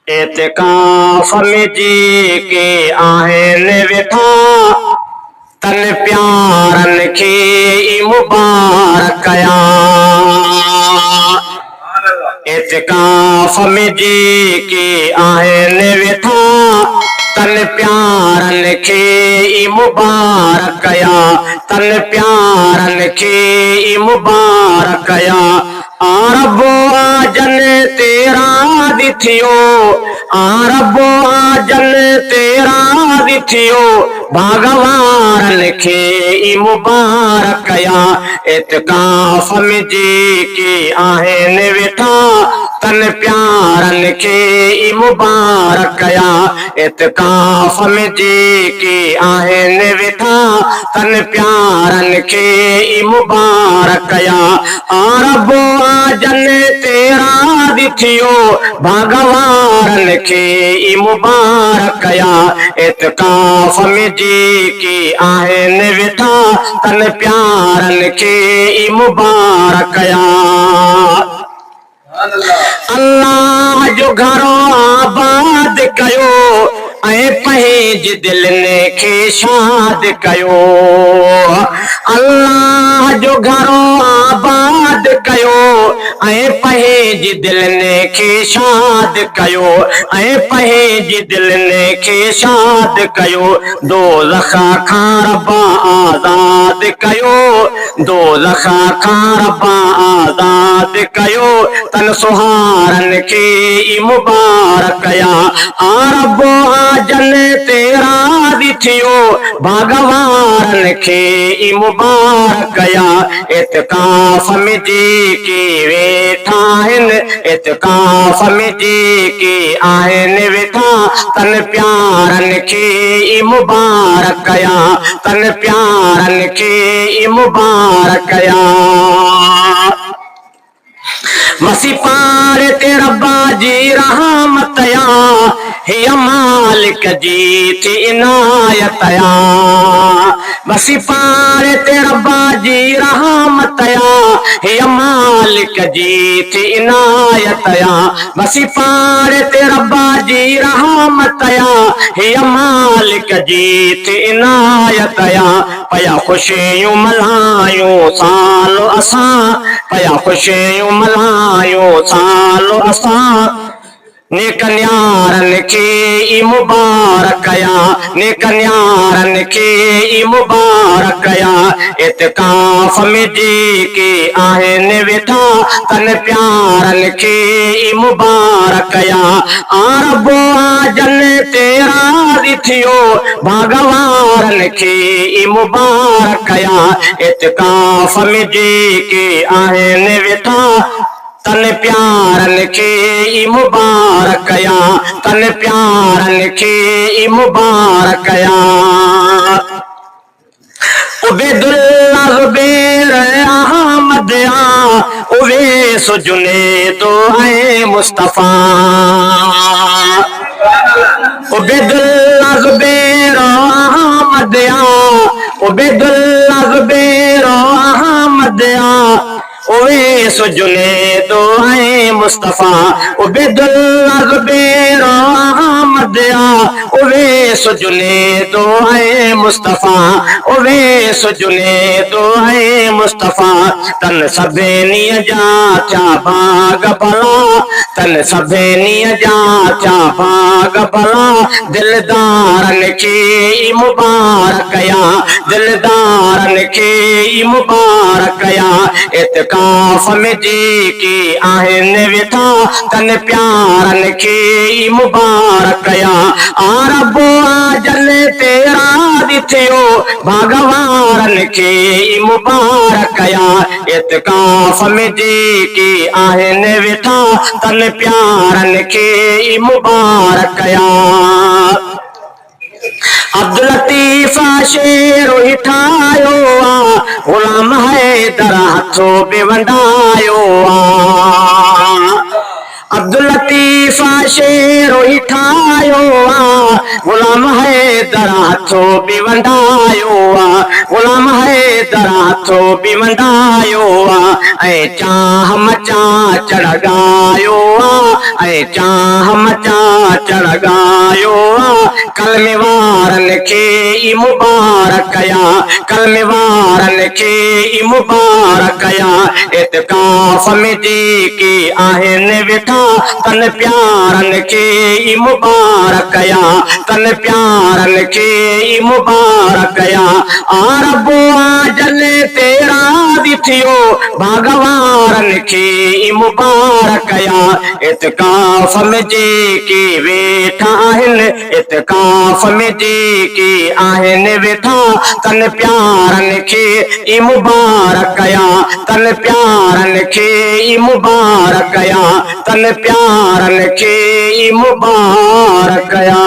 एतिकाफ़ में जी के आहिनि वेठा तन प्यारनि खे मुबारक कया। एतिकाफ़ में जी के आहिनि वेठा तन प्यारनि खे मुबारक कया। तन प्यारनि खे मुबारक कया। आरबो आजन तेरा दिथियो, आरबो आजन तेरा दिथियो, भगवान खे मुबारक कया। एतिकाफ़ में जी के आहिनि वेठा तन प्यारनि खे मुबारक कया। एतिकाफ़ में जी के आहिनि वेठा तन प्यारनि खे मुबारक कया। आरबो आजन तेरा दिथियो, भगवान खे मुबारक कया। एतिकाफ़ में जी के आहिनि वेठा तन प्यारनि खे मुबारक कया। अल्लाह जो घरो आबाद कयो ऐं पंहिंजे दिलनि खे शाद कयो। अल्लाह जो घरो आबाद कयो ऐं पंहिंजे दिलनि खे शाद कयो। ऐं पंहिंजे दिलनि खे शाद कयो। दोज़ख खां रब्बा आज़ाद कयो, दोज़ख खां रब्बा आज़ाद कयो। तन सुहारनि खे मुबारक कया। आरबो आजन तेरा दिथियो, भगवान खे मुबारक कया। एतिकाफ़ में जी के वेठा आहिनि, एतिकाफ़ में जी के आहिनि वेठा तन प्यारनि खे मुबारक कया। तन प्यारनि खे मुबारक कया। मसी पार ते रब्बा जी रहमत या, हिय मालिक जी थी इनायत या। मसी पार ते रब्बा जी रहमत या, हिय मालिक जी थी इनायत या। मसी पार ते रब्बा जी रहमत या, हिय मालिक जी थी इनायत या। पया ख़ुशियूं मल्हायूं सालो असां, पया ख़ुशियूं मल्हायूं सालो असां। नेक न्यारनि खे मुबारक कया, नेक न्यारनि खे मुबारक कया। एतिकाफ़ में जी के आहिनि वेठा तन प्यारनि खे मुबारक कया। आरबो आजन तेरा दिथियो, भगवान खे मुबारक कया। एतिकाफ़ में जी के आहिनि वेठा तन प्यारनि खे मुबारक कया। तन प्यारनि खे मुबारक कया। उबैदुल्लाह ज़ुबैर अहमद आ, उवैस जुनैद ऐं मुस्तफ़ा। उबैदुल्लाह ज़ुबैर अहमद आ, उबैदुल्लाह ज़ुबैर अहमद आ, उवैस जुनैद ऐं मुस्तफ़ा। उबैदुल्लाह ज़ुबैर अहमद आ, उवैस जुनैद ऐं मुस्तफ़ा। उवैस जुनैद ऐं मुस्तफ़ा। तन सभिनी जा चा भाग भला, तन सभिनी जा चा भाग भला। दिलदारनि खे मुबारक कया, दिलदारनि खे मुबारक कया। एतिकाफ़ में जी के आहिनि वेठा तन प्यारनि खे मुबारक कया। आरबो आजन तेरा दिथियो, भगवान खे मुबारक कया। एतिकाफ़ में जी के आहिनि वेठा तन प्यारनि खे मुबारक कया। अब्दुल लतीफ़ शेर ही ठाहियो आ, ग़ुलाम हैदर हथो बि वंडायो आ। अब्दुल लतीफ़ शेर ही ठाहियो आ, ग़ुलाम हैदर हथो बि वंडायो आ। ग़ुलाम हैदर हथो बि वंडायो आ। ऐं चाह मचा चढ़ ॻायो आ, ऐं चाह मचा लगायो कलमे वारन खे ई मुबारक या कलमे वारन खे ई मुबारक या इत्काफ में जेके आहिनि वेठा तन प्यारन खे ई मुबारक या तन प्यारन खे ई मुबारक या रब आजन तेरा दिथियो भगवान खे ई मुबारक या इत्काफ में जेके वेठा आहिनि इत्काफ में जेके आहिनि वेठा तन प्यारन खे ई मुबारक या तन प्यारन खे ई मुबारक या तन प्यारन खे ई मुबारक या